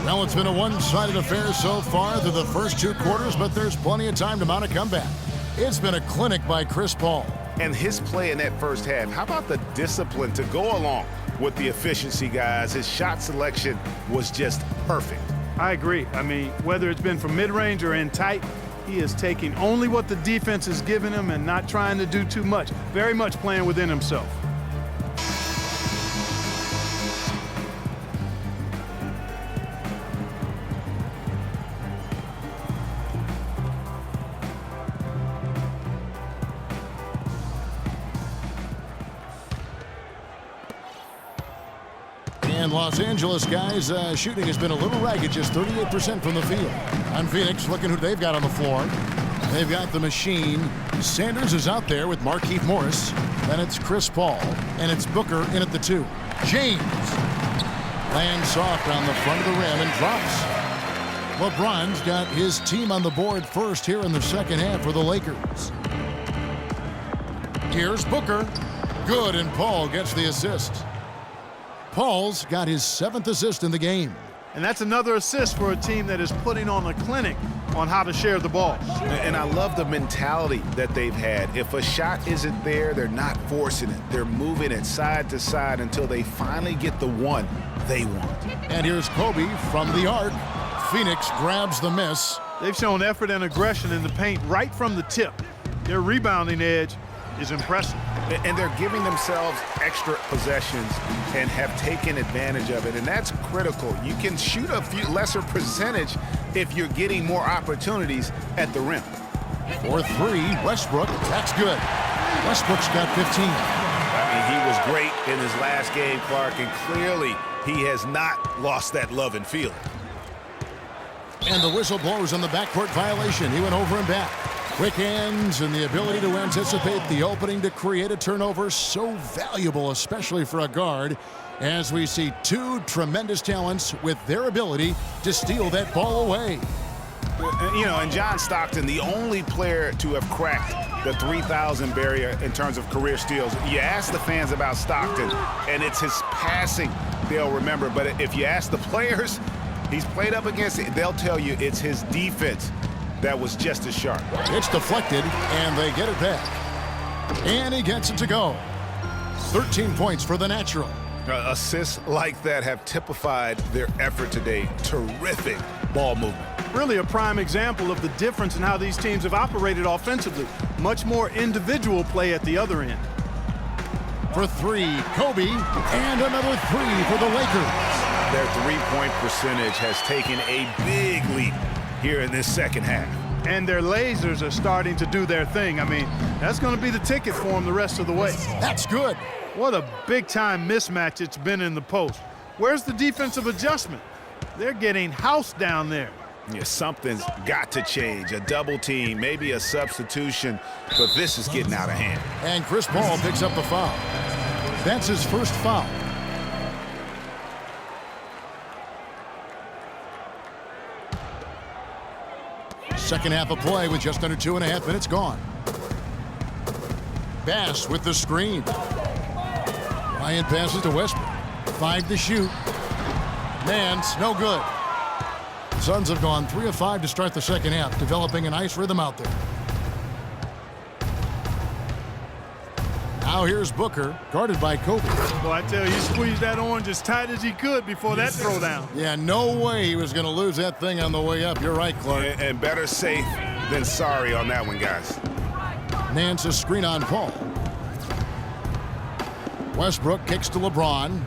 Well, it's been a one-sided affair so far through the first two quarters, but there's plenty of time to mount a comeback. It's been a clinic by Chris Paul. And his play in that first half, how about the discipline to go along with the efficiency, guys? His shot selection was just perfect. I agree. I mean, whether it's been from mid-range or in tight, he is taking only what the defense is giving him and not trying to do too much. Very much playing within himself. And Los Angeles guys, shooting has been a little ragged, just 38% from the field. On Phoenix, looking who they've got on the floor. They've got the machine. Sanders is out there with Markieff Morris. Then it's Chris Paul, and it's Booker in at the 2. James lands soft on the front of the rim and drops. LeBron's got his team on the board first here in the second half for the Lakers. Here's Booker. Good, and Paul gets the assist. Paul's got his 7th assist in the game. And that's another assist for a team that is putting on a clinic on how to share the ball. And I love the mentality that they've had. If a shot isn't there, they're not forcing it. They're moving it side to side until they finally get the one they want. And here's Kobe from the arc. Phoenix grabs the miss. They've shown effort and aggression in the paint right from the tip. Their rebounding edge is impressive. And they're giving themselves extra possessions and have taken advantage of it. And that's critical. You can shoot a few lesser percentage if you're getting more opportunities at the rim. For 3, Westbrook. That's good. Westbrook's got 15. I mean, he was great in his last game, Clark, and clearly he has not lost that love and feeling. And the whistle blows on the backcourt violation. He went over and back. Quick hands and the ability to anticipate the opening to create a turnover, so valuable, especially for a guard, as we see two tremendous talents with their ability to steal that ball away. You know, and John Stockton, the only player to have cracked the 3,000 barrier in terms of career steals. You ask the fans about Stockton, and it's his passing they'll remember. But if you ask the players he's played up against, they'll tell you it's his defense that was just as sharp. It's deflected, and they get it back. And he gets it to go. 13 points for the natural. Assists like that have typified their effort today. Terrific ball movement. Really a prime example of the difference in how these teams have operated offensively. Much more individual play at the other end. For 3, Kobe, and another 3 for the Lakers. Their three-point percentage has taken a big leap here in this second half. And their lasers are starting to do their thing. I mean, that's going to be the ticket for them the rest of the way. That's good. What a big-time mismatch it's been in the post. Where's the defensive adjustment? They're getting housed down there. Yeah, something's got to change. A double team, maybe a substitution, but this is getting out of hand. And Chris Paul picks up the foul. That's his first foul. Second half of play with just under 2.5 minutes gone. Bass with the screen. Bryant passes to Westbrook. 5 to shoot. Nance, no good. Suns have gone 3 of 5 to start the second half, developing a nice rhythm out there. Now here's Booker, guarded by Kobe. Well, I tell you, he squeezed that orange as tight as he could before that throwdown. Yeah, no way he was going to lose that thing on the way up. You're right, Clark. And better safe than sorry on that one, guys. Nance's screen on Paul. Westbrook kicks to LeBron.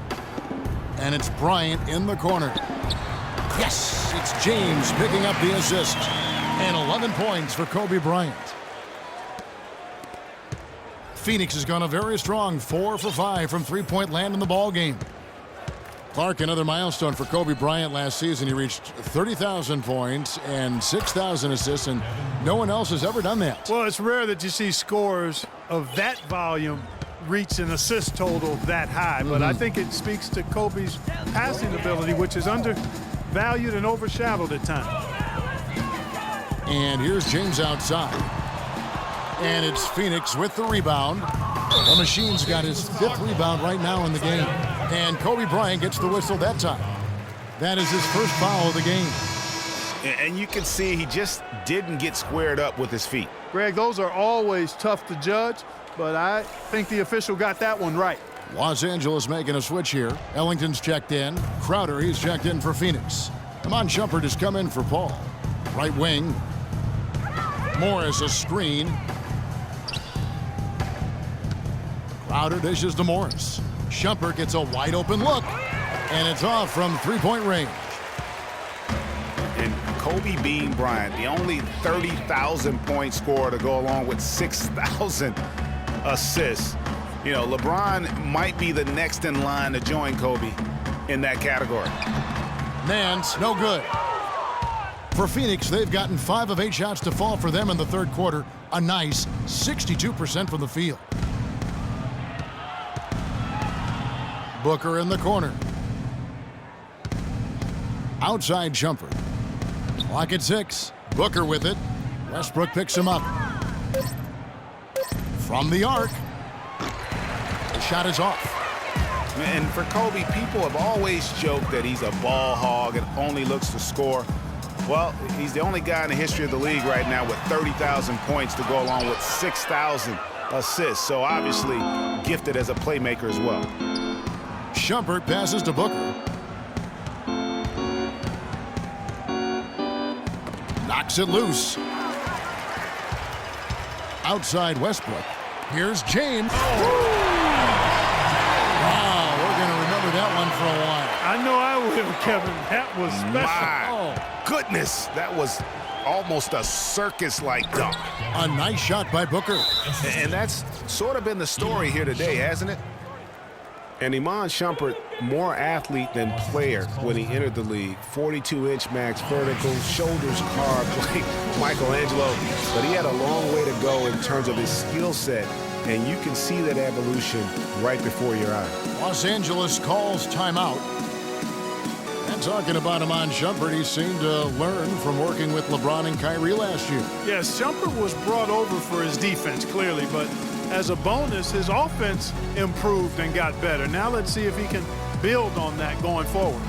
And it's Bryant in the corner. Yes, it's James picking up the assist. And 11 points for Kobe Bryant. Phoenix has gone a very strong 4 for 5 from three-point land in the ball game. Clark, another milestone for Kobe Bryant last season. He reached 30,000 points and 6,000 assists, and no one else has ever done that. Well, it's rare that you see scorers of that volume reach an assist total that high, but I think it speaks to Kobe's passing ability, which is undervalued and overshadowed at times. And here's James outside. And it's Phoenix with the rebound. The Machine's got his 5th rebound right now in the game. And Kobe Bryant gets the whistle that time. That is his first foul of the game. And you can see he just didn't get squared up with his feet. Greg, those are always tough to judge, but I think the official got that one right. Los Angeles making a switch here. Ellington's checked in. Crowder, he's checked in for Phoenix. Iman Shumpert has come in for Paul. Right wing. Morris a screen. Crowder dishes to Morris. Shumpert gets a wide open look, and it's off from three-point range. And Kobe Bean Bryant, the only 30,000-point scorer to go along with 6,000 assists. You know, LeBron might be the next in line to join Kobe in that category. Nance, no good. For Phoenix, they've gotten 5 of 8 shots to fall for them in the third quarter. A nice 62% from the field. Booker in the corner. Outside Shumpert. Clock at 6. Booker with it. Westbrook picks him up. From the arc. The shot is off. And for Kobe, people have always joked that he's a ball hog and only looks to score. Well, he's the only guy in the history of the league right now with 30,000 points to go along with 6,000 assists. So obviously gifted as a playmaker as well. Shumpert passes to Booker. Knocks it loose. Outside Westbrook. Here's James. Wow, we're going to remember that one for a while. I know I will, Kevin. That was special. My goodness, that was almost a circus-like dunk. A nice shot by Booker. And that's sort of been the story here today, hasn't it? And Iman Shumpert, more athlete than player when he entered the league. 42-inch max vertical, shoulders carved like Michelangelo. But he had a long way to go in terms of his skill set, and you can see that evolution right before your eyes. Los Angeles calls timeout. And talking about Iman Shumpert, he seemed to learn from working with LeBron and Kyrie last year. Yes, Shumpert was brought over for his defense, clearly, but as a bonus, his offense improved and got better. Now let's see if he can build on that going forward.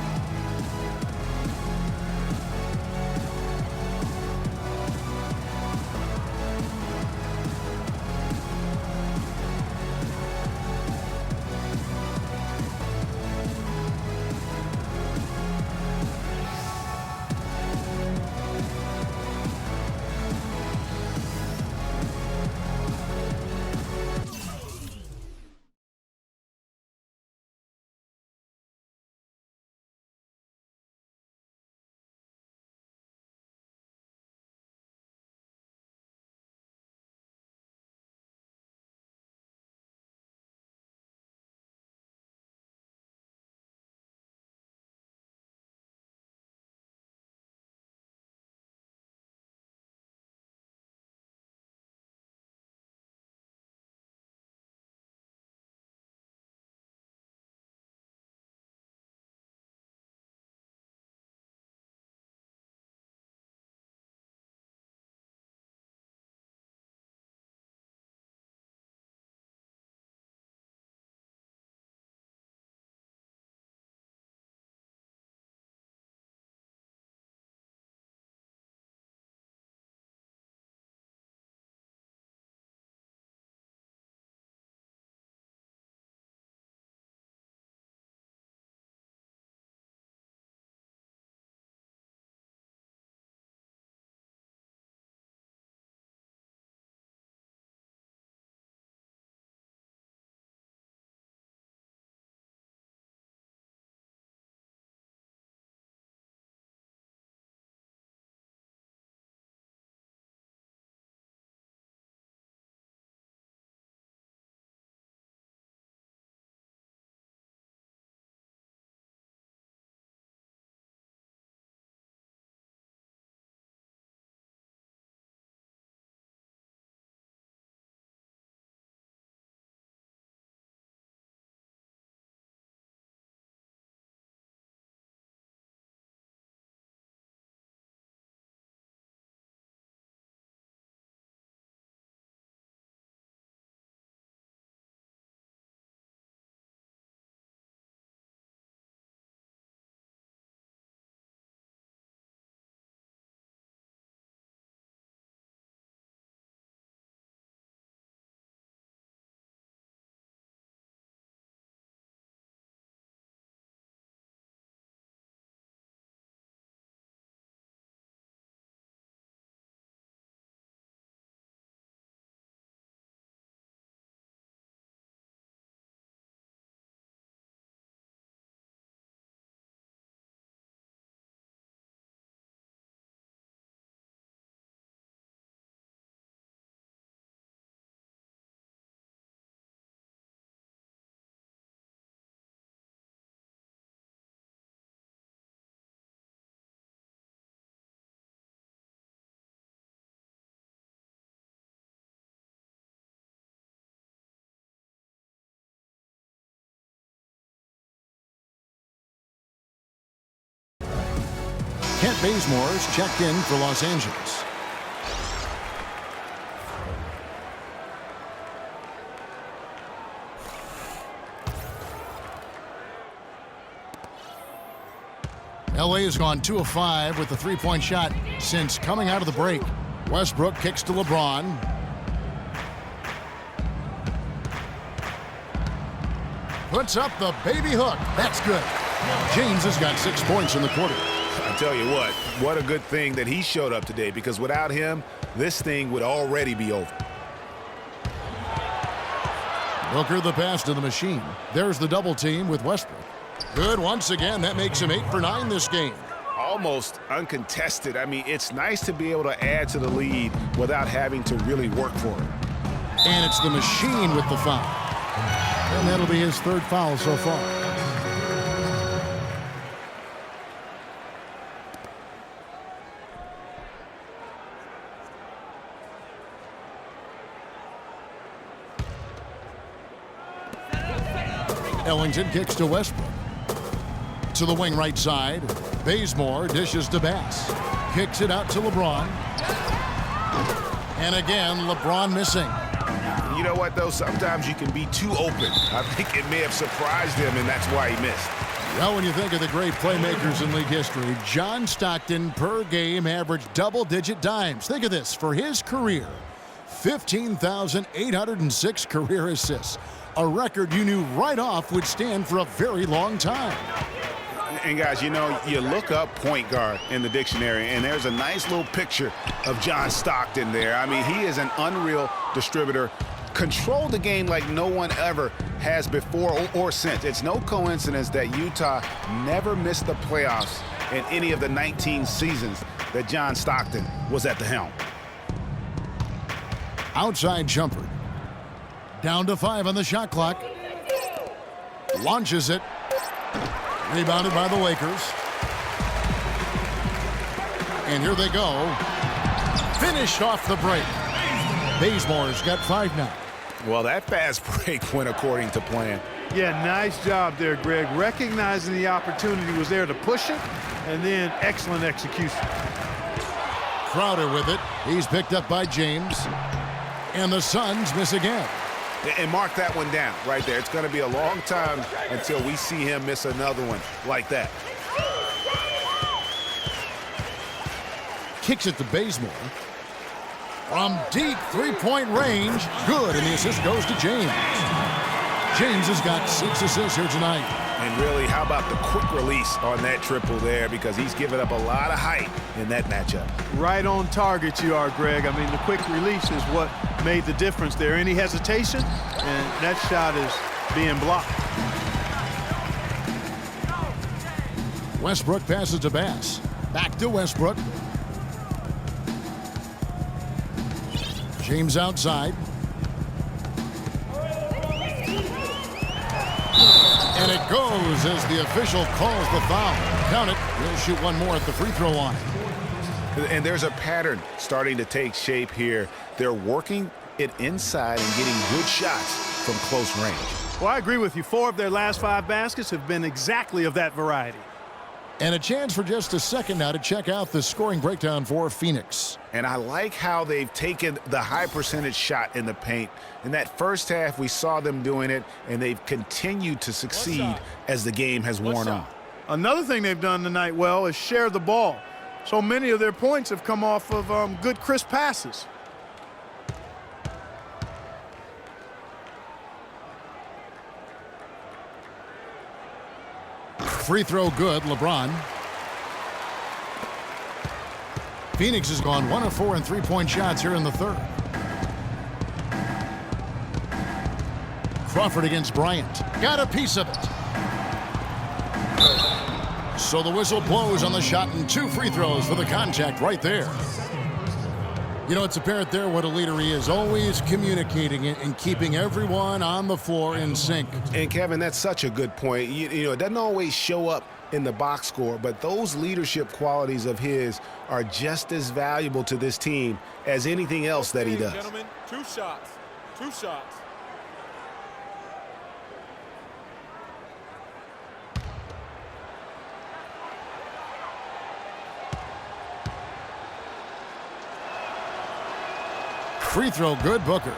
Kent Bazemore's checked in for Los Angeles. LA has gone 2 of 5 with the three-point shot since coming out of the break. Westbrook kicks to LeBron. Puts up the baby hook. That's good. James has got 6 points in the quarter. I tell you what a good thing that he showed up today, because without him, this thing would already be over. Booker the pass to the machine. There's the double team with Westbrook. Good once again. That makes him 8 for 9 this game. Almost uncontested. I mean, it's nice to be able to add to the lead without having to really work for it. And it's the machine with the foul. And that'll be his 3rd foul so far. Ellington kicks to Westbrook. To the wing right side. Bazemore dishes to Bass. Kicks it out to LeBron. And again, LeBron missing. You know what, though? Sometimes you can be too open. I think it may have surprised him, and that's why he missed. Well, when you think of the great playmakers in league history, John Stockton per game averaged double-digit dimes. Think of this. For his career, 15,806 career assists. A record you knew right off would stand for a very long time. And guys, you know, you look up point guard in the dictionary, and there's a nice little picture of John Stockton there. I mean, he is an unreal distributor. Controlled the game like no one ever has before or since. It's no coincidence that Utah never missed the playoffs in any of the 19 seasons that John Stockton was at the helm. Outside jumper. Down to 5 on the shot clock. Launches it. Rebounded by the Lakers. And here they go. Finished off the break. Bazemore's got 5 now. Well, that fast break went according to plan. Yeah, nice job there, Greg. Recognizing the opportunity was there to push it, and then excellent execution. Crowder with it. He's picked up by James. And the Suns miss again. And mark that one down right there. It's going to be a long time until we see him miss another one like that. Kicks it to Bazemore. From deep three-point range. Good, and the assist goes to James. James has got 6 assists here tonight. And really, how about the quick release on that triple there, because he's given up a lot of height in that matchup. Right on target you are, Greg. I mean, the quick release is what made the difference there. Any hesitation, and that shot is being blocked. Westbrook passes to Bass. Back to Westbrook. James outside. And it goes as the official calls the foul. Count it. He'll shoot one more at the free throw line. And there's a pattern starting to take shape here. They're working it inside and getting good shots from close range. Well, I agree with you. 4 of their last 5 baskets have been exactly of that variety. And a chance for just a second now to check out the scoring breakdown for Phoenix. And I like how they've taken the high percentage shot in the paint. In that first half, we saw them doing it, and they've continued to succeed as the game has worn on. Another thing they've done tonight well is share the ball. So many of their points have come off of good, crisp passes. Free throw good, LeBron. Phoenix has gone 1 of 4 in three-point shots here in the third. Crawford against Bryant. Got a piece of it. So the whistle blows on the shot and 2 free throws for the contact right there. You know, it's apparent there what a leader he is, always communicating it and keeping everyone on the floor in sync. And Kevin, that's such a good point. You know, it doesn't always show up in the box score, but those leadership qualities of his are just as valuable to this team as anything else that he does. Gentlemen, 2 shots. 2 shots. Free throw good, Booker.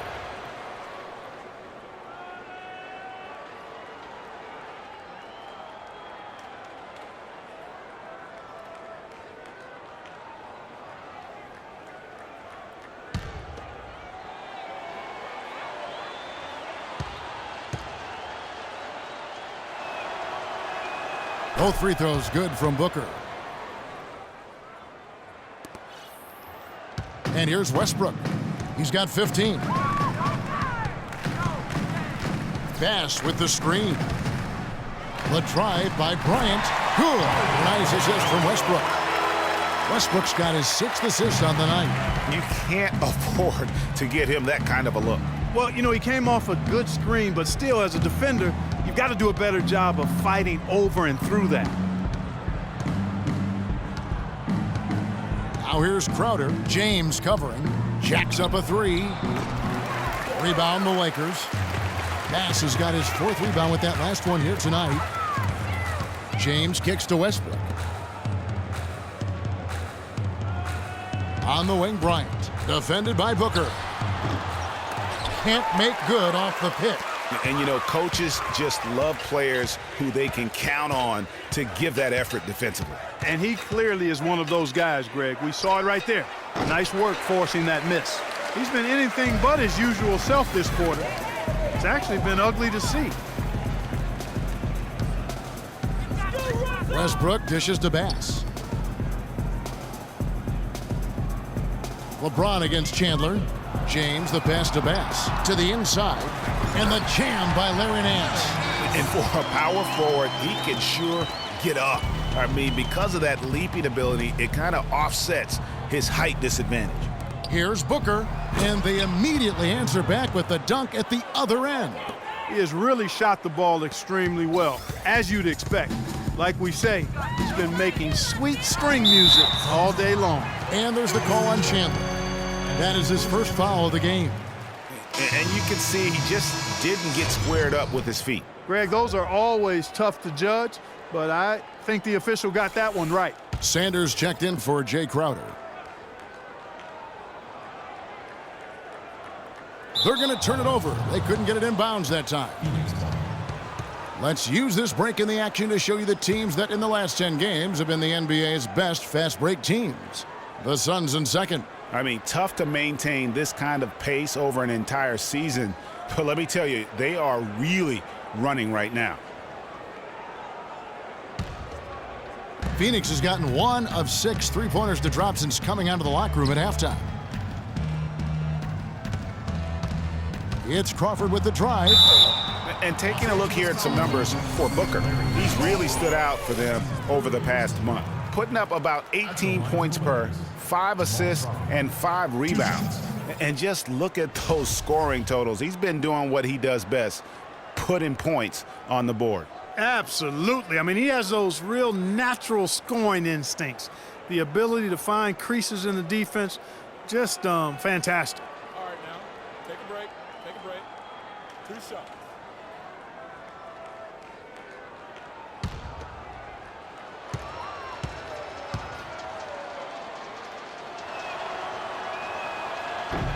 Both free throws good from Booker. And here's Westbrook. He's got 15. Bass with the screen. The drive by Bryant. Good. Nice assist from Westbrook. Westbrook's got his 6th assist on the night. You can't afford to get him that kind of a look. Well, you know, he came off a good screen, but still, as a defender, you've got to do a better job of fighting over and through that. Now here's Crowder. James covering. Jacks up a 3. Rebound the Lakers. Bass has got his 4th rebound with that last one here tonight. James kicks to Westbrook. On the wing, Bryant. Defended by Booker. Can't make good off the pick. And, you know, coaches just love players who they can count on to give that effort defensively. And he clearly is one of those guys, Greg. We saw it right there. Nice work forcing that miss. He's been anything but his usual self this quarter. It's actually been ugly to see. Westbrook dishes to Bass. LeBron against Chandler. James, the pass to Bass. To the inside. And the jam by Larry Nance. And for a power forward, he can sure get up. I mean, because of that leaping ability, it kind of offsets his height disadvantage. Here's Booker. And they immediately answer back with the dunk at the other end. He has really shot the ball extremely well, as you'd expect. Like we say, he's been making sweet string music all day long. And there's the call on Chandler. That is his first foul of the game. And you can see he just didn't get squared up with his feet. Greg, those are always tough to judge, but I think the official got that one right. Sanders checked in for Jay Crowder. They're going to turn it over. They couldn't get it in bounds that time. Let's use this break in the action to show you the teams that in the last 10 games have been the NBA's best fast break teams. The Suns in second. I mean, tough to maintain this kind of pace over an entire season. But let me tell you, they are really running right now. Phoenix has gotten 1 of 6 three-pointers to drop since coming out of the locker room at halftime. It's Crawford with the drive. And taking a look here at some numbers for Booker, he's really stood out for them over the past month. Putting up about 18 points per, 5 assists, and 5 rebounds. And just look at those scoring totals. He's been doing what he does best, putting points on the board. Absolutely. I mean, he has those real natural scoring instincts. The ability to find creases in the defense, just fantastic. All right, now, take a break. Take a break. 2 shots.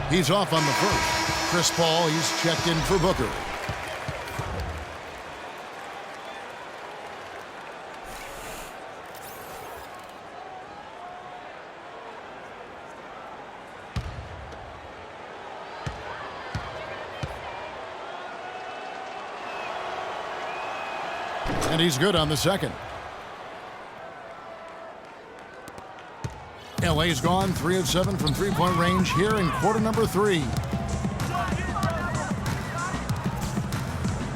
He's off on the first. Chris Paul, he's checked in for Booker. And he's good on the second. LA's gone 3 of 7 from three-point range here in quarter number 3.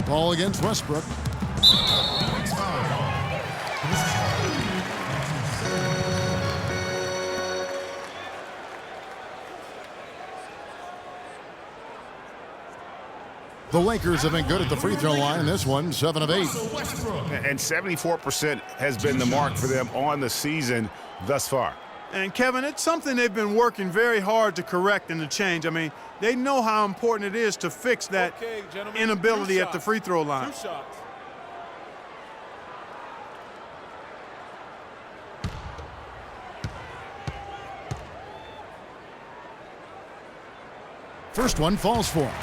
Ball against Westbrook. The Lakers have been good at the free throw line. This one, 7 of 8. And 74% has been the mark for them on the season thus far. And, Kevin, it's something they've been working very hard to correct and to change. I mean, they know how important it is to fix that inability at the free throw line. 2 shots. First one falls for him.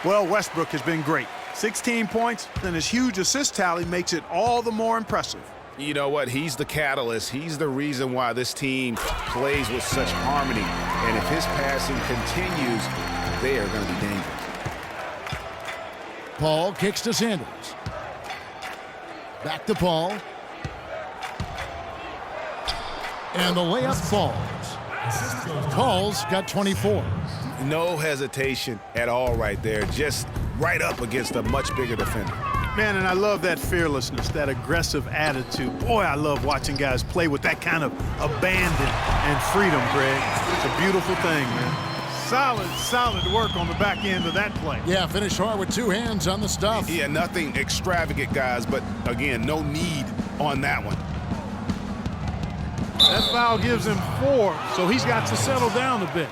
Well, Westbrook has been great. 16 points, and his huge assist tally makes it all the more impressive. You know what? He's the catalyst. He's the reason why this team plays with such harmony. And if his passing continues, they are going to be dangerous. Paul kicks to Sanders. Back to Paul. And the layup falls. Paul's got 24. No hesitation at all right there. Just right up against a much bigger defender. Man, and I love that fearlessness, that aggressive attitude. Boy, I love watching guys play with that kind of abandon and freedom, Greg. It's a beautiful thing, man. Solid work on the back end of that play. Yeah, finish hard with two hands on the stuff. Yeah, nothing extravagant, guys, but again, no need on that one. That foul gives him 4, so he's got to settle down a bit.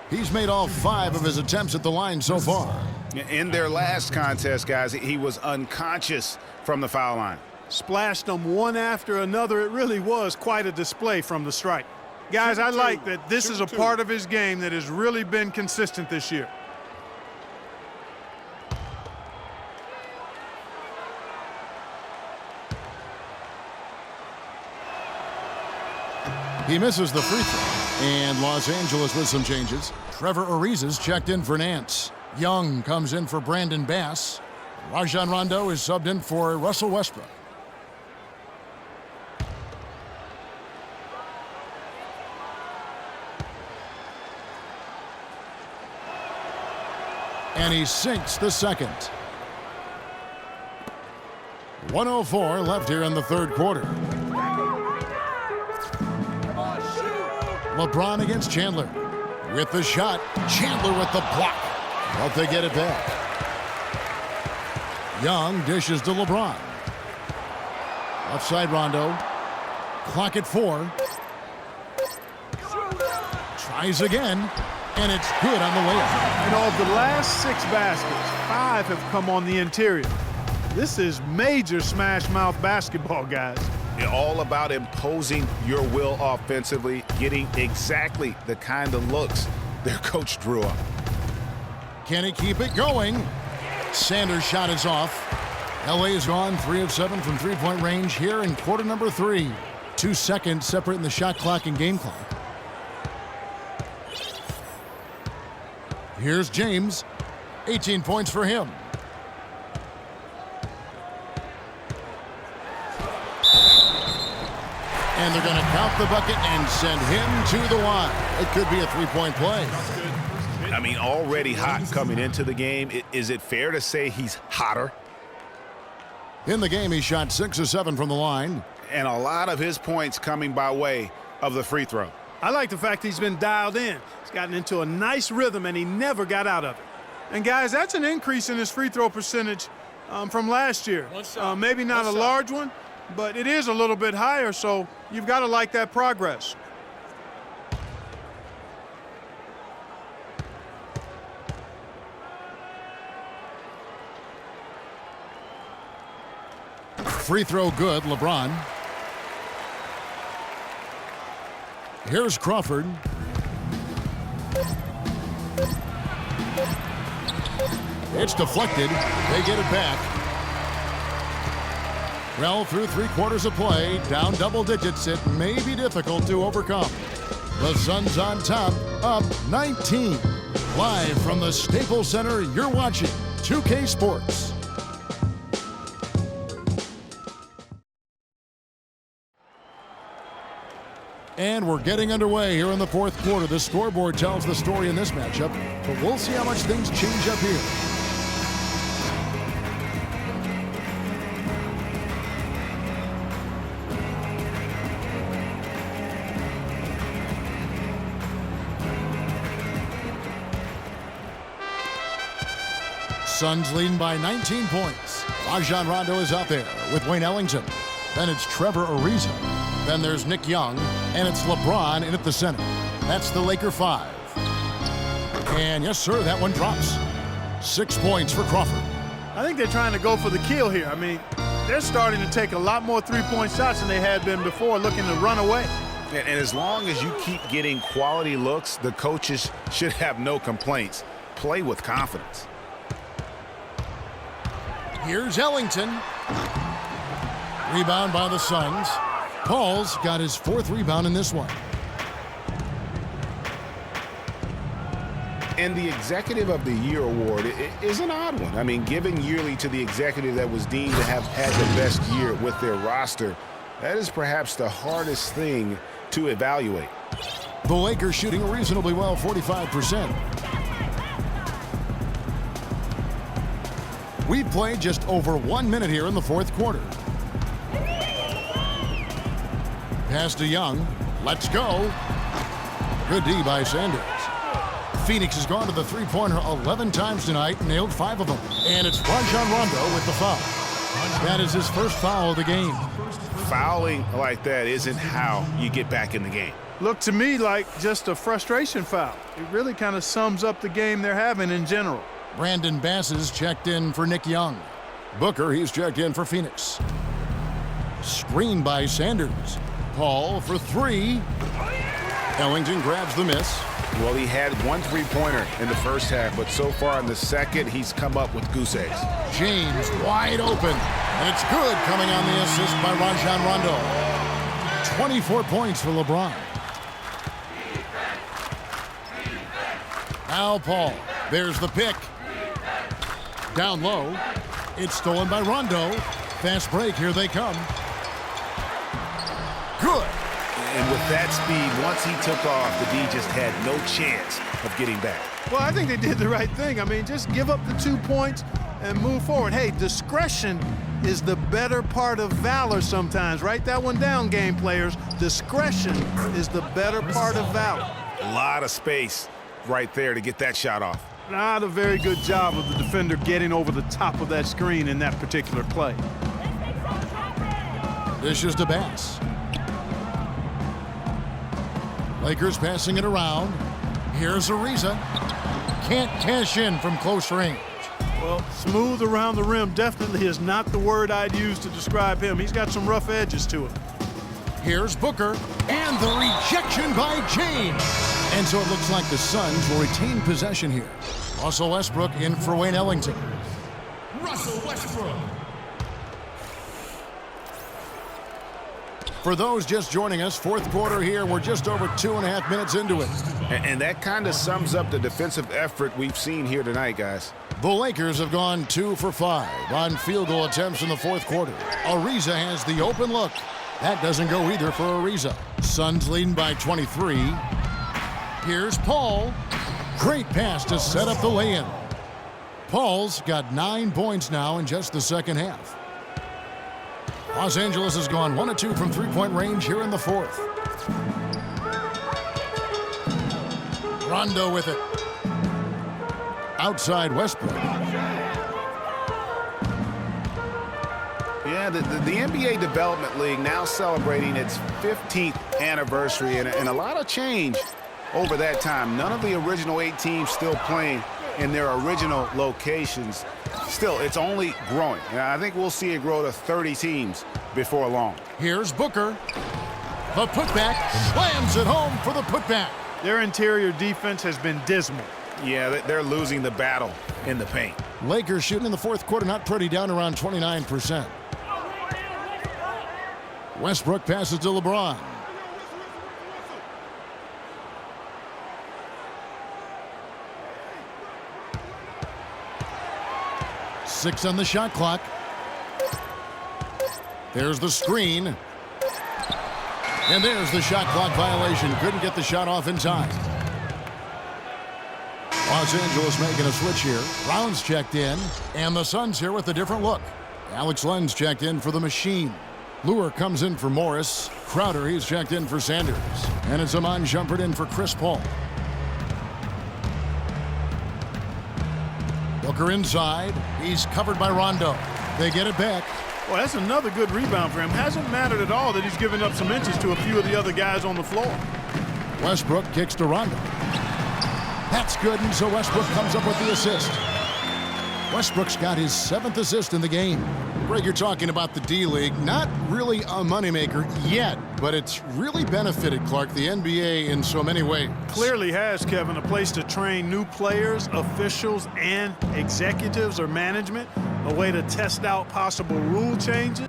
He's made all 5 of his attempts at the line so far. In their last contest, guys, he was unconscious from the foul line. Splashed them one after another. It really was quite a display from the stripe. Guys, I like that this is a part of his game that has really been consistent this year. He misses the free throw. And Los Angeles with some changes. Trevor Ariza's checked in for Nance. Young comes in for Brandon Bass. Rajon Rondo is subbed in for Russell Westbrook. And he sinks the second. 1:04 left here in the third quarter. LeBron against Chandler. With the shot. Chandler with the block. But they get it back. Young dishes to LeBron. Left side Rondo. Clock at 4. Tries again. And it's good on the layup. You know, of the last 6 baskets, 5 have come on the interior. This is major smash mouth basketball, guys. All about imposing your will offensively, getting exactly the kind of looks their coach drew up. Can he keep it going? Sanders' shot is off. LA is gone 3 of 7 from three-point range here in quarter number 3. 2 seconds separating the shot clock and game clock. Here's James. 18 points for him. And they're going to count the bucket and send him to the line. It could be a three-point play. I mean, already hot coming into the game. Is it fair to say he's hotter? In the game, he shot 6 of 7 from the line. And a lot of his points coming by way of the free throw. I like the fact he's been dialed in. He's gotten into a nice rhythm, and he never got out of it. And, guys, that's an increase in his free throw percentage from last year. Maybe not a large one, but it is a little bit higher, so you've got to like that progress. Free throw good, LeBron. Here's Crawford. It's deflected. They get it back. Well, through 3 quarters of play, down double digits, it may be difficult to overcome. The Suns on top, up 19. Live from the Staples Center, you're watching 2K Sports. And we're getting underway here in the fourth quarter. The scoreboard tells the story in this matchup, but we'll see how much things change up here. Suns leading by 19 points. Rajon Rondo is out there with Wayne Ellington. Then it's Trevor Ariza. Then there's Nick Young. And it's LeBron in at the center. That's the Laker 5. And yes, sir, that one drops. 6 points for Crawford. I think they're trying to go for the kill here. I mean, they're starting to take a lot more three-point shots than they had been before, looking to run away. And as long as you keep getting quality looks, the coaches should have no complaints. Play with confidence. Here's Ellington. Rebound by the Suns. Paul's got his 4th rebound in this one. And the Executive of the Year award is an odd one. I mean, giving yearly to the executive that was deemed to have had the best year with their roster, that is perhaps the hardest thing to evaluate. The Lakers shooting reasonably well, 45%. We played just over 1 minute here in the 4th quarter. Pass to Young. Let's go. Good D by Sanders. Phoenix has gone to the three-pointer 11 times tonight, nailed 5 of them. And it's Rajon Rondo with the foul. That is his first foul of the game. Fouling like that isn't how you get back in the game. Looked to me like just a frustration foul. It really kind of sums up the game they're having in general. Brandon Bass is checked in for Nick Young. Booker, he's checked in for Phoenix. Screen by Sanders. Paul for 3. Ellington grabs the miss. Well, he had 1 3-pointer in the first half, but so far in the second, he's come up with goose eggs. James wide open, and it's good coming on the assist by Rajon Rondo. 24 points for LeBron. Now Paul, there's the pick. Down low, it's stolen by Rondo. Fast break, here they come. Good. And with that speed, once he took off, the D just had no chance of getting back. Well, I think they did the right thing. I mean, just give up the 2 points and move forward. Hey, discretion is the better part of valor sometimes. Write that one down, game players. Discretion is the better part of valor. A lot of space right there to get that shot off. Not a very good job of the defender getting over the top of that screen in that particular play. Dishes to Bass. Lakers passing it around. Here's Ariza. Can't cash in from close range. Well, smooth around the rim definitely is not the word I'd use to describe him. He's got some rough edges to him. Here's Booker, and the rejection by James. And so it looks like the Suns will retain possession here. Russell Westbrook in for Wayne Ellington. Russell Westbrook. For those just joining us, 4th quarter here. We're just over 2.5 minutes into it. And that kind of sums up the defensive effort we've seen here tonight, guys. The Lakers have gone 2 for 5 on field goal attempts in the 4th quarter. Ariza has the open look. That doesn't go either for Ariza. Suns leading by 23. Here's Paul. Great pass to set up the lay-in. Paul's got 9 points now in just the second half. Los Angeles has gone 1 of 2 from three-point range here in the 4th. Rondo with it. Outside Westbrook. Yeah, the NBA Development League now celebrating its 15th anniversary and a lot of change over that time. None of the original 8 teams still playing in their original locations. Still, it's only growing. And I think we'll see it grow to 30 teams before long. Here's Booker. The putback slams it home for the putback. Their interior defense has been dismal. Yeah, they're losing the battle in the paint. Lakers shooting in the 4th quarter, not pretty, down around 29%. Westbrook passes to LeBron. Six on the shot clock. There's the screen. And there's the shot clock violation. Couldn't get the shot off in time. Los Angeles making a switch here. Brown's checked in. And the Suns here with a different look. Alex Len's checked in for the Machine. Lure comes in for Morris. Crowder, he's checked in for Sanders. And it's Iman Shumpert in for Chris Paul. Booker inside. He's covered by Rondo. They get it back. Well, that's another good rebound for him. Hasn't mattered at all that he's given up some inches to a few of the other guys on the floor. Westbrook kicks to Rondo. That's good, and so Westbrook comes up with the assist. Westbrook's got his 7th assist in the game. Greg, you're talking about the D-League. Not really a moneymaker yet, but it's really benefited, Clark, the NBA in so many ways. Clearly has, Kevin, a place to train new players, officials, and executives or management, a way to test out possible rule changes.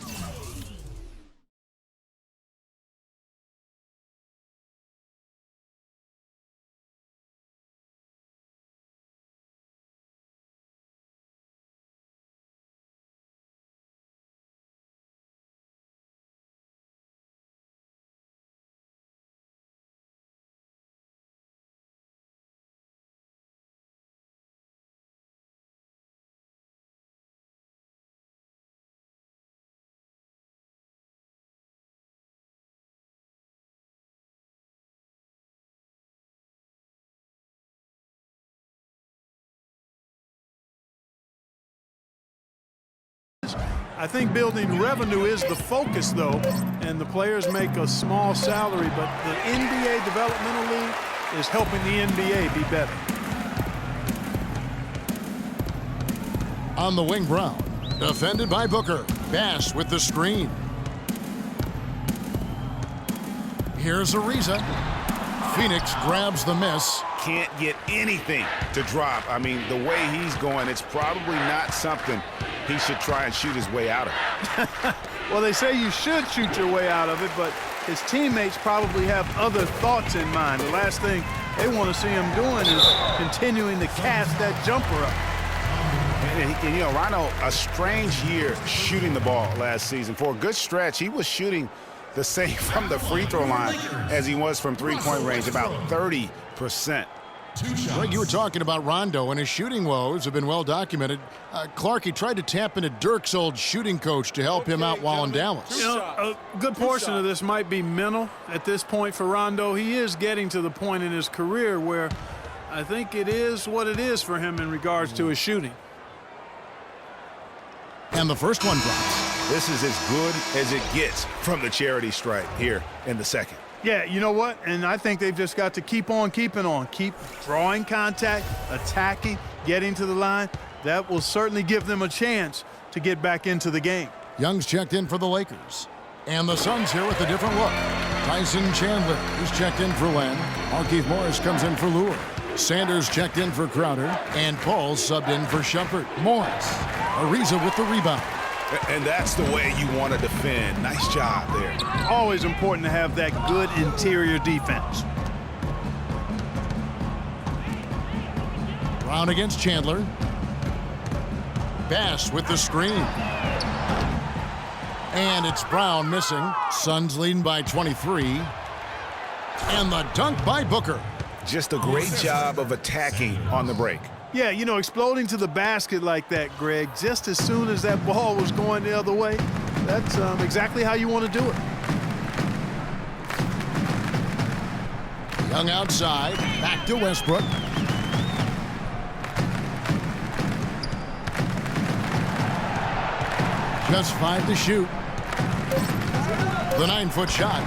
I think building revenue is the focus, though, and the players make a small salary, but the NBA Developmental League is helping the NBA be better. On the wing, Brown. Defended by Booker. Bass with the screen. Here's Ariza. Phoenix grabs the miss. Can't get anything to drop. I mean, the way he's going, it's probably not something he should try and shoot his way out of. Well, they say you should shoot your way out of it, but his teammates probably have other thoughts in mind. The last thing they want to see him doing is continuing to cast that jumper up. And you know, Rondo, a strange year shooting the ball last season. For a good stretch, he was shooting the same from the free throw line as he was from three-point range, about 30%. Greg, you were talking about Rondo, and his shooting woes have been well documented. Clark, he tried to tap into Dirk's old shooting coach to help him out while in Dallas. You know, a good portion of this might be mental at this point for Rondo. He is getting to the point in his career where I think it is what it is for him in regards to his shooting. And the first one drops. This is as good as it gets from the charity stripe here in the second. Yeah, you know what? And I think they've just got to keep on keeping on. Keep drawing contact, attacking, getting to the line. That will certainly give them a chance to get back into the game. Young's checked in for the Lakers. And the Suns here with a different look. Tyson Chandler is checked in for Len. Markieff Morris comes in for Lure. Sanders checked in for Crowder. And Paul subbed in for Shumpert. Morris. Ariza with the rebound. And that's the way you want to defend. Nice job there. Always important to have that good interior defense. Brown against Chandler. Bass with the screen. And it's Brown missing. Suns leading by 23. And the dunk by Booker. Just a great job of attacking on the break. Yeah, you know, exploding to the basket like that, Greg, just as soon as that ball was going the other way, that's exactly how you want to do it. Young outside, back to Westbrook. Just 5 to shoot. The 9-foot shot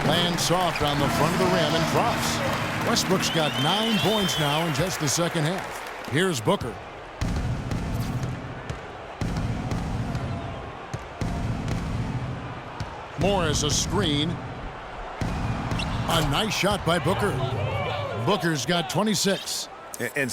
lands soft on the front of the rim and drops. Westbrook's got 9 points now in just the second half. Here's Booker. Morris a screen. A nice shot by Booker. Booker's got 26. And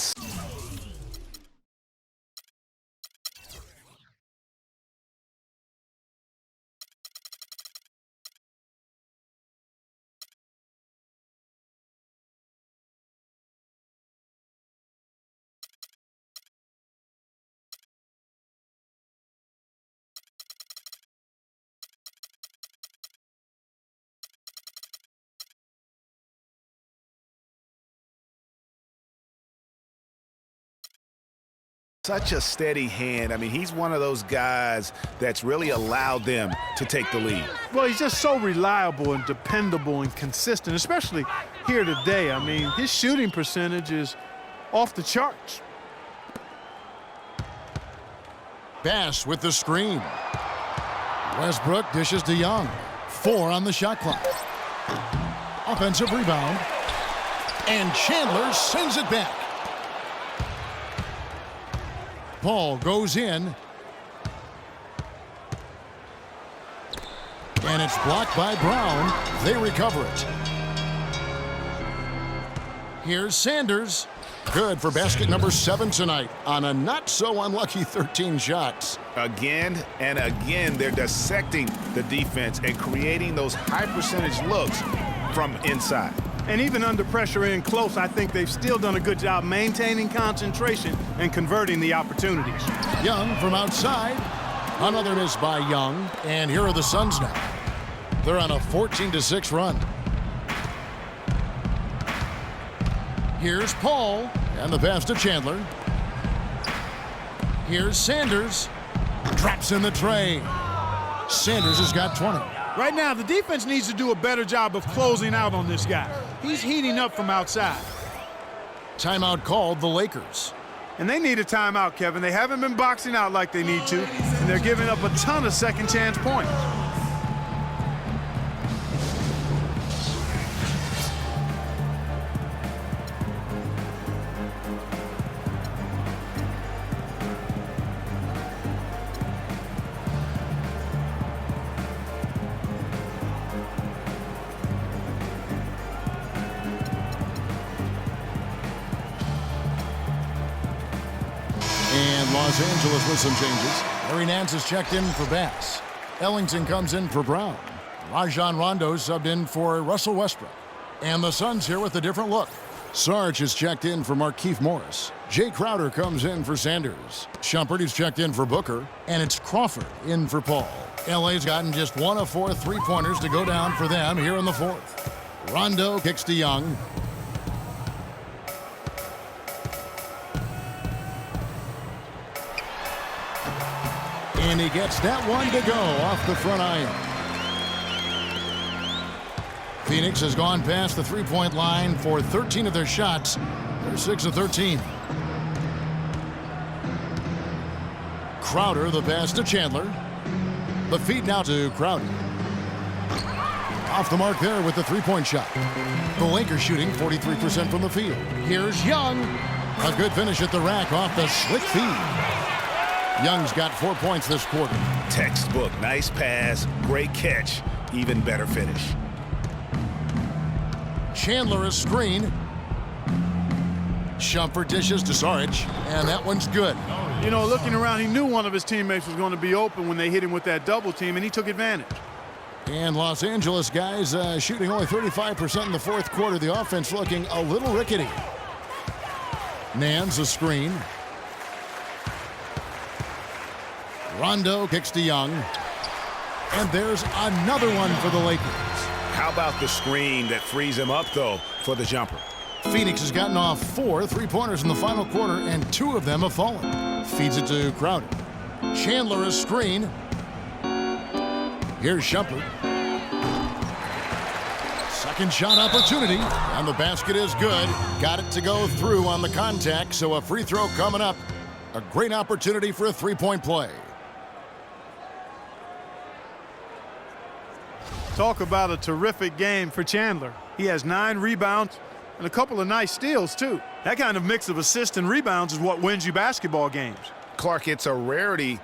such a steady hand. I mean, he's one of those guys that's really allowed them to take the lead. Well, he's just so reliable and dependable and consistent, especially here today. I mean, his shooting percentage is off the charts. Bass with the screen. Westbrook dishes to Young. 4 on the shot clock. Offensive rebound. And Chandler sends it back. Paul goes in. And it's blocked by Brown. They recover it. Here's Sanders. Good for basket number 7 tonight on a not-so-unlucky 13 shots. Again and again, they're dissecting the defense and creating those high-percentage looks from inside. And even under pressure in close, I think they've still done a good job maintaining concentration and converting the opportunities. Young from outside. Another miss by Young. And here are the Suns now. They're on a 14-6 run. Here's Paul, and the pass to Chandler. Here's Sanders. Drops in the tray. Sanders has got 20. Right now, the defense needs to do a better job of closing out on this guy. He's heating up from outside. Timeout called the Lakers. And they need a timeout, Kevin. They haven't been boxing out like they need to, and they're giving up a ton of second-chance points. And Los Angeles with some changes. Larry Nance is checked in for Bass. Ellington comes in for Brown. Rajon Rondo subbed in for Russell Westbrook. And the Suns here with a different look. Sarge is checked in for Markieff Morris. Jay Crowder comes in for Sanders. Shumpert is checked in for Booker. And it's Crawford in for Paul. LA's gotten just 1 of 4 three-pointers to go down for them here in the fourth. Rondo kicks to Young. And he gets that one to go off the front iron. Phoenix has gone past the three-point line for 13 of their shots. They're 6 of 13. Crowder, the pass to Chandler. The feed now to Crowder. Off the mark there with the three-point shot. The Lakers shooting 43% from the field. Here's Young. A good finish at the rack off the slick feed. Young's got 4 points this quarter. Textbook. Nice pass. Great catch. Even better finish. Chandler a screen. Shumpert dishes to Sarge, and that one's good. You know, looking around, he knew one of his teammates was going to be open when they hit him with that double team, and he took advantage. And Los Angeles guys shooting only 35% in the fourth quarter. The offense looking a little rickety. Nance a screen. Rondo kicks to Young. And there's another one for the Lakers. How about the screen that frees him up, though, for the jumper? Phoenix has gotten off 4 three-pointers in the final quarter, and 2 of them have fallen. Feeds it to Crowder. Chandler a screen. Here's Shumpert. Second shot opportunity, and the basket is good. Got it to go through on the contact, so a free throw coming up. A great opportunity for a three-point play. Talk about a terrific game for Chandler. He has 9 rebounds and a couple of nice steals, too. That kind of mix of assists and rebounds is what wins you basketball games. Clark, it's a rarity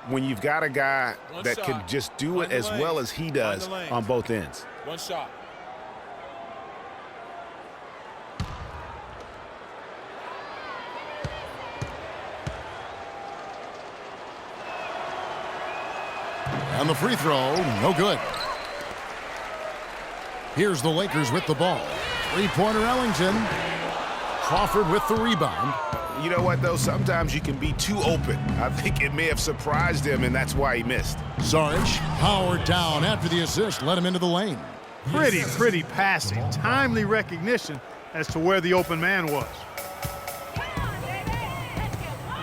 when you've got a guy that can just do it as well as he does on both ends. One shot. And the free throw, no good. Here's the Lakers with the ball. Three-pointer Ellington. Crawford with the rebound. You know what, though? Sometimes you can be too open. I think it may have surprised him, and that's why he missed. Sarge, Howard down after the assist, let him into the lane. Pretty passing. Timely recognition as to where the open man was.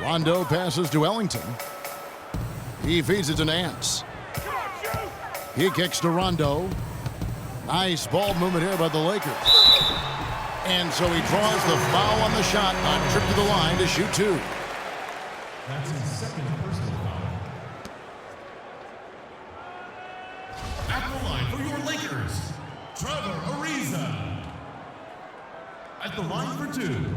Rondo passes to Ellington. He feeds it to Nance. He kicks to Rondo. Nice ball movement here by the Lakers. And so he draws the foul on the shot on trip to the line to shoot 2. That's his second personal foul. At the line for your Lakers, Trevor Ariza. At the line for 2.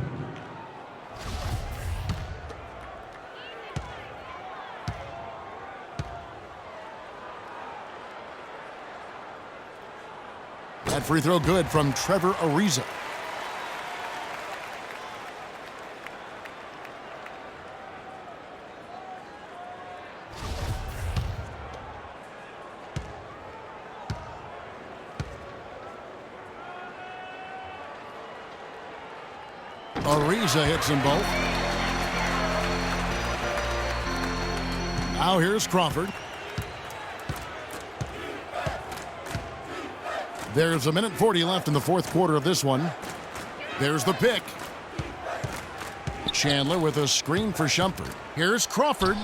That free throw good from Trevor Ariza. Ariza hits them both. Now here's Crawford. There's 1:40 left in the fourth quarter of this one. There's the pick. Chandler with a screen for Shumpert. Here's Crawford.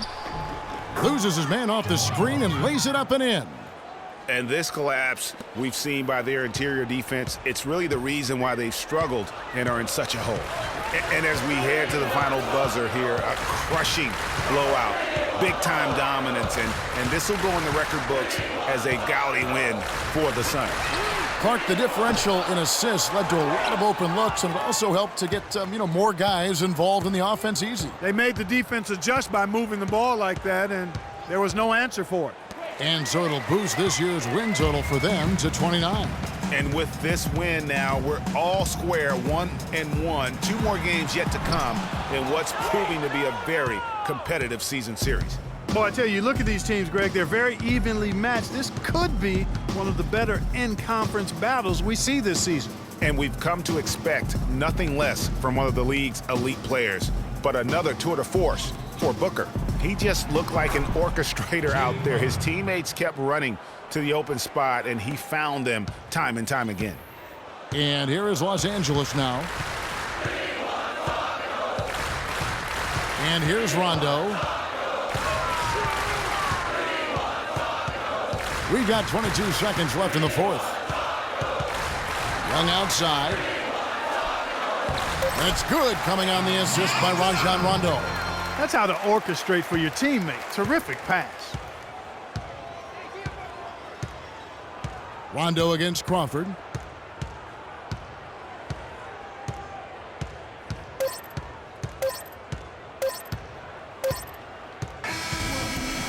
Loses his man off the screen and lays it up and in. And this collapse we've seen by their interior defense, it's really the reason why they've struggled and are in such a hole. And as we head to the final buzzer here, a crushing blowout, big-time dominance, and this will go in the record books as a gaudy win for the Suns. Clark, the differential in assists led to a lot of open looks and also helped to get more guys involved in the offense easy. They made the defense adjust by moving the ball like that, and there was no answer for it. And so it'll boost this year's win total for them to 29. And with this win now, we're all square, 1-1. 2 more games yet to come in what's proving to be a very competitive season series. Boy, I tell you, look at these teams, Greg. They're very evenly matched. This could be one of the better in-conference battles we see this season. And we've come to expect nothing less from one of the league's elite players, but another tour de force for Booker. He just looked like an orchestrator out there. His teammates kept running to the open spot, and he found them time and time again. And here is Los Angeles now. And here's Rondo. We've got 22 seconds left in the fourth. Young outside. And it's good, coming on the assist by Rajon Rondo. That's how to orchestrate for your teammate. Terrific pass. Rondo against Crawford.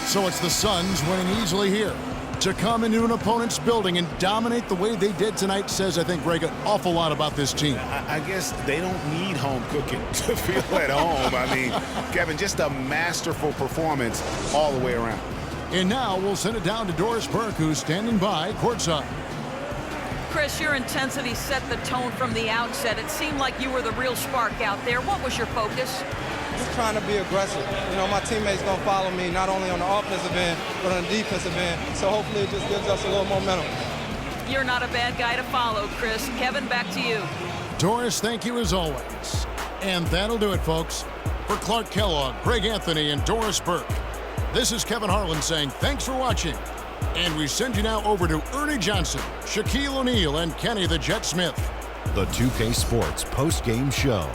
So it's the Suns winning easily here. To come into an opponent's building and dominate the way they did tonight says, I think, Greg, an awful lot about this team. I guess they don't need home cooking to feel at home. I mean, Kevin, just a masterful performance all the way around. And now we'll send it down to Doris Burke, who's standing by courtside. Chris, your intensity set the tone from the outset. It seemed like you were the real spark out there. What was your focus? Just trying to be aggressive. You know, my teammates going to follow me, not only on the offensive end, but on the defensive end. So hopefully it just gives us a little momentum. You're not a bad guy to follow, Chris. Kevin, back to you. Doris, thank you as always. And that'll do it, folks. For Clark Kellogg, Greg Anthony, and Doris Burke, this is Kevin Harlan saying thanks for watching. And we send you now over to Ernie Johnson, Shaquille O'Neal, and Kenny the Jet Smith. The 2K Sports post-game show.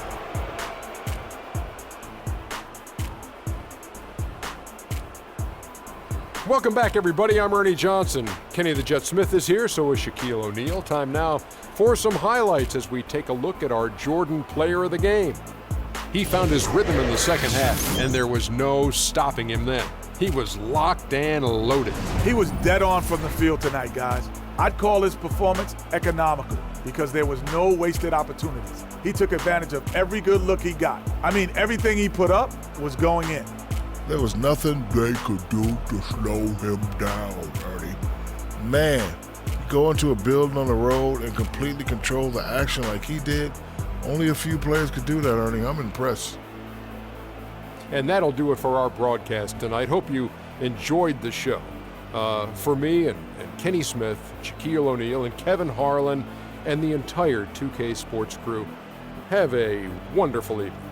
Welcome back, everybody. I'm Ernie Johnson. Kenny the Jet Smith is here, so is Shaquille O'Neal. Time now for some highlights as we take a look at our Jordan player of the game. He found his rhythm in the second half, and there was no stopping him then. He was locked and loaded. He was dead on from the field tonight, guys. I'd call his performance economical because there was no wasted opportunities. He took advantage of every good look he got. I mean, everything he put up was going in. There was nothing they could do to slow him down, Ernie. Man, you go into a building on the road and completely control the action like he did. Only a few players could do that, Ernie. I'm impressed. And that'll do it for our broadcast tonight. Hope you enjoyed the show. For me and Kenny Smith, Shaquille O'Neal, and Kevin Harlan, and the entire 2K Sports crew, have a wonderful evening.